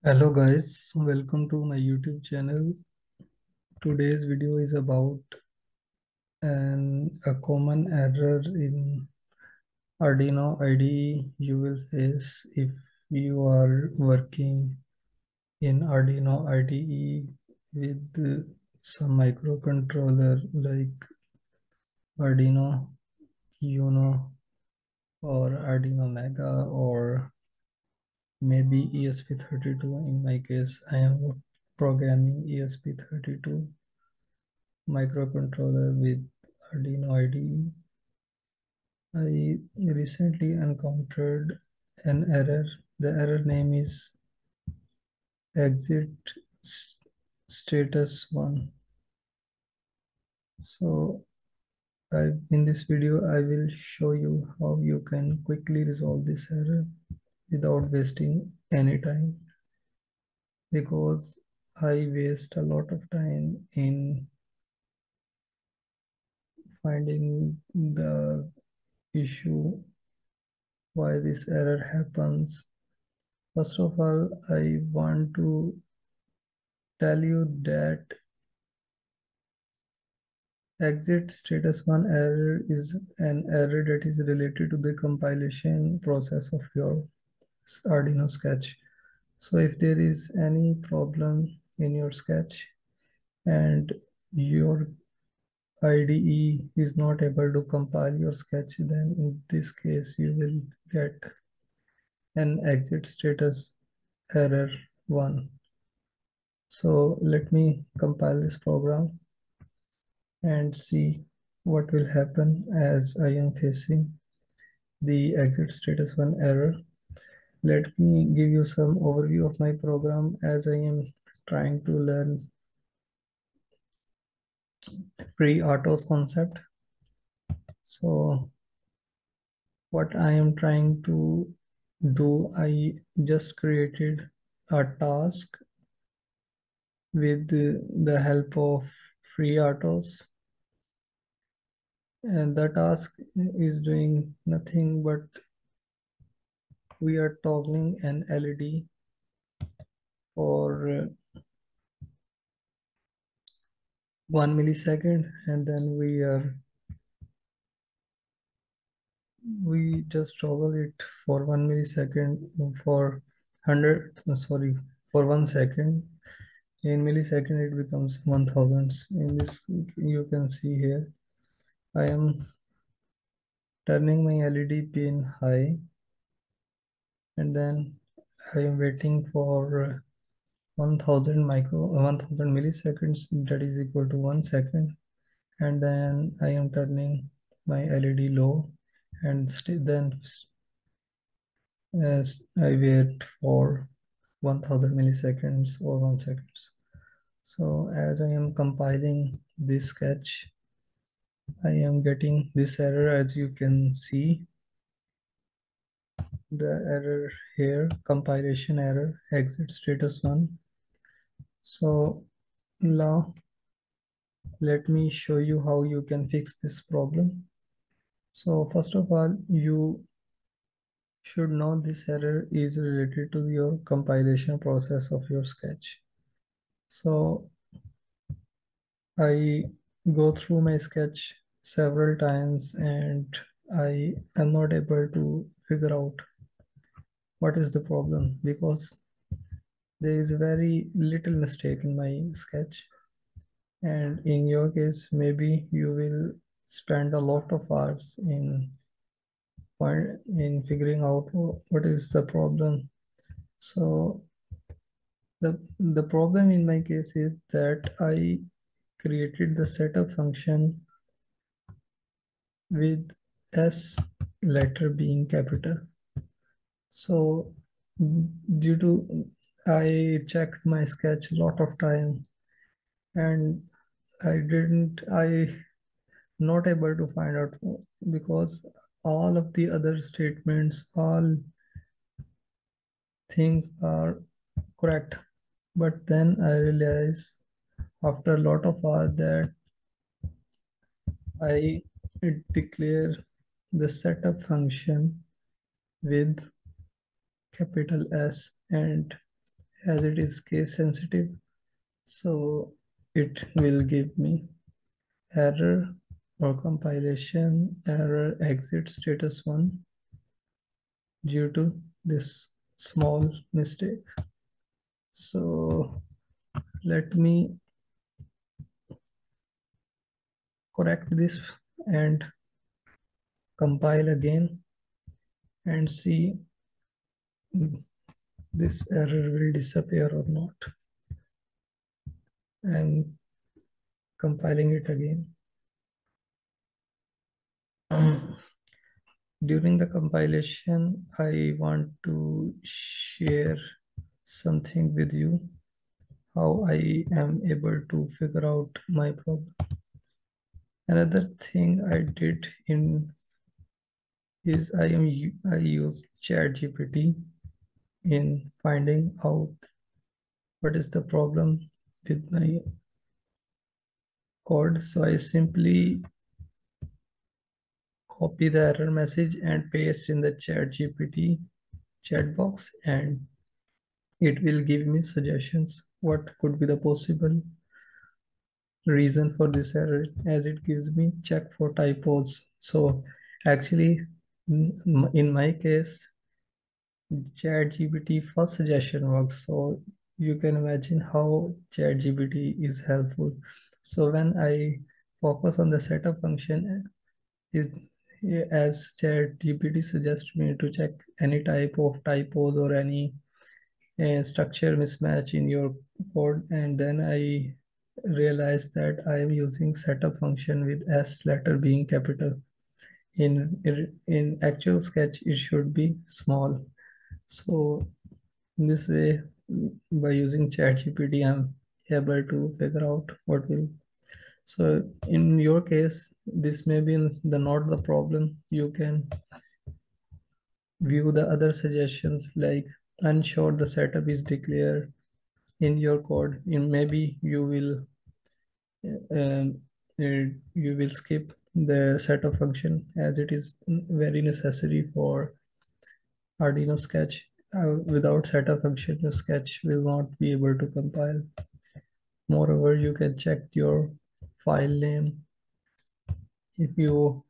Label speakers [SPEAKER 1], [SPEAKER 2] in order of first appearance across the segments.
[SPEAKER 1] Hello guys, welcome to my YouTube channel. Today's video is about a common error in Arduino IDE you will face if you are working in Arduino IDE with some microcontroller like Arduino Uno or Arduino Mega or maybe ESP32. In my case, I am programming ESP32 microcontroller with Arduino IDE. I recently encountered an error. The error name is exit status 1. So in this video, I will show you how you can quickly resolve this error without wasting any time, because I waste a lot of time in finding the issue why this error happens. First of all, I want to tell you that exit status 1 error is an error that is related to the compilation process of your Arduino sketch. So if there is any problem in your sketch and your IDE is not able to compile your sketch, then in this case you will get an exit status error 1. So let me compile this program and see what will happen as I am facing the exit status 1 error. Let me give you some overview of my program as I am trying to learn pre-autos concept. So what I am trying to do, I just created a task with the help of FreeRTOS, and the task is doing nothing but we are toggling an LED for 1 millisecond, and then we just toggle it for 1 millisecond for 100 sorry for 1 second. In millisecond it becomes 1000. In this you can see here I am turning my LED pin high, and then I am waiting for 1000 milliseconds, that is equal to 1 second, and then I am turning my LED low, and then as I wait for 1000 milliseconds or 1 second. So as I am compiling this sketch, I am getting this error. As you can see, the error here, compilation error, exit status 1. So now let me show you how you can fix this problem. So first of all, you should know this error is related to your compilation process of your sketch. So I go through my sketch several times and I am not able to figure out what is the problem, because there is very little mistake in my sketch, and in your case maybe you will spend a lot of hours in figuring out what is the problem. So the problem in my case is that I created the setup function with S letter being capital. So due to I checked my sketch a lot of time, and I not able to find out, because all of the other statements, all things are correct. But then I realized after a lot of hours that I declare the setup function with capital S and as it is case sensitive, so it will give me error or compilation error exit status 1 due to this small mistake. So let me correct this and compile again and see this error will disappear or not. And compiling it again. During the compilation, I want to share something with you, how I am able to figure out my problem. Another thing I did in is I used ChatGPT in finding out what is the problem with my code. So I simply copy the error message and paste in the ChatGPT chat box, and it will give me suggestions what could be the possible reason for this error, as it gives me check for typos. So actually, in my case, ChatGPT first suggestion works. So you can imagine how ChatGPT is helpful. So when I focus on the setup function, is as ChatGPT suggests me to check any type of typos or any structure mismatch in your code, and then I realized that I am using setup function with S letter being capital. In actual Sketch, it should be small. So in this way, by using ChatGPT, I'm able to figure out what will. So in your case, this may be the not the problem. You can view the other suggestions like unsure the setup is declared in your code. In maybe um, you will skip the setup function as it is very necessary for Arduino Sketch. Without setup function, your Sketch will not be able to compile. Moreover, you can check your file name. If you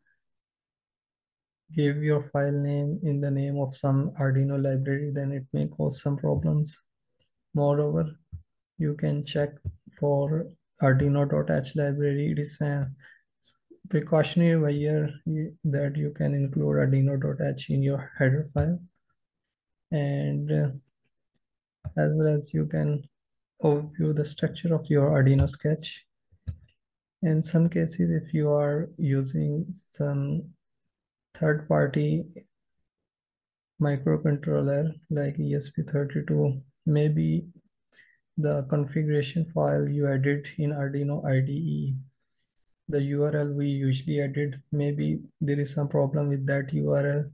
[SPEAKER 1] give your file name in the name of some Arduino library, then it may cause some problems. Moreover, you can check for Arduino.h library. It is a precautionary way that you can include Arduino.h in your header file, and as well as you can overview the structure of your Arduino sketch. In some cases, if you are using some third-party microcontroller like ESP32, maybe the configuration file you added in Arduino IDE, the URL we usually added, maybe there is some problem with that URL.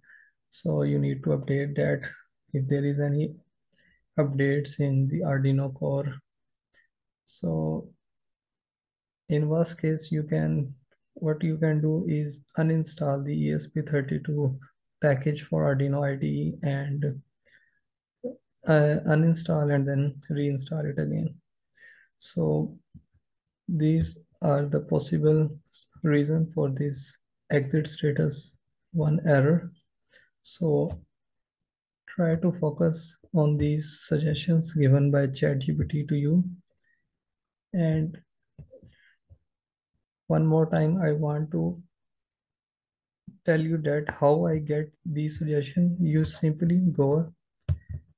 [SPEAKER 1] So you need to update that if there is any updates in the Arduino core. So in worst case, what you can do is uninstall the ESP32 package for Arduino IDE and uninstall and then reinstall it again. So these are the possible reason for this exit status 1 error. So try to focus on these suggestions given by ChatGPT to you. And one more time, I want to tell you that how I get these suggestions. You simply go,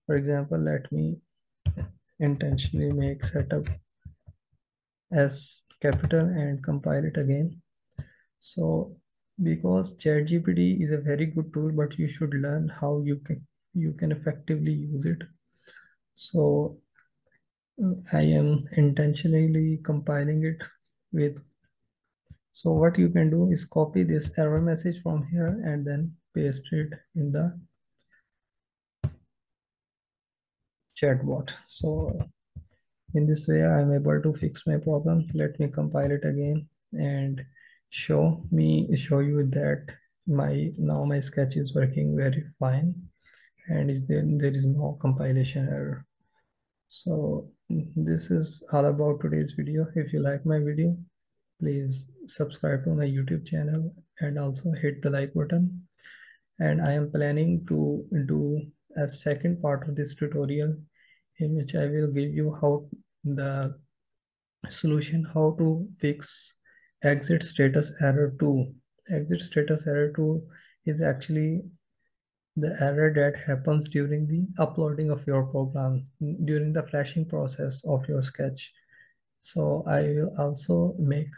[SPEAKER 1] for example, let me intentionally make setup as capital and compile it again. So because ChatGPT is a very good tool, but you should learn how you can effectively use it. So I am intentionally compiling it with. So what you can do is copy this error message from here and then paste it in the chatbot. So in this way, I'm able to fix my problem. Let me compile it again and show you that my sketch is working very fine, and there is no compilation error. So this is all about today's video. If you like my video, please subscribe to my YouTube channel and also hit the like button. And I am planning to do a second part of this tutorial in which I will give you how the solution, how to fix exit status error 2. Exit status error 2 is actually the error that happens during the uploading of your program, during the flashing process of your sketch. So I will also make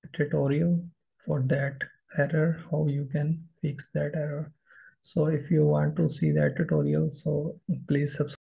[SPEAKER 1] a tutorial for that error, how you can fix that error. So if you want to see that tutorial, so please subscribe.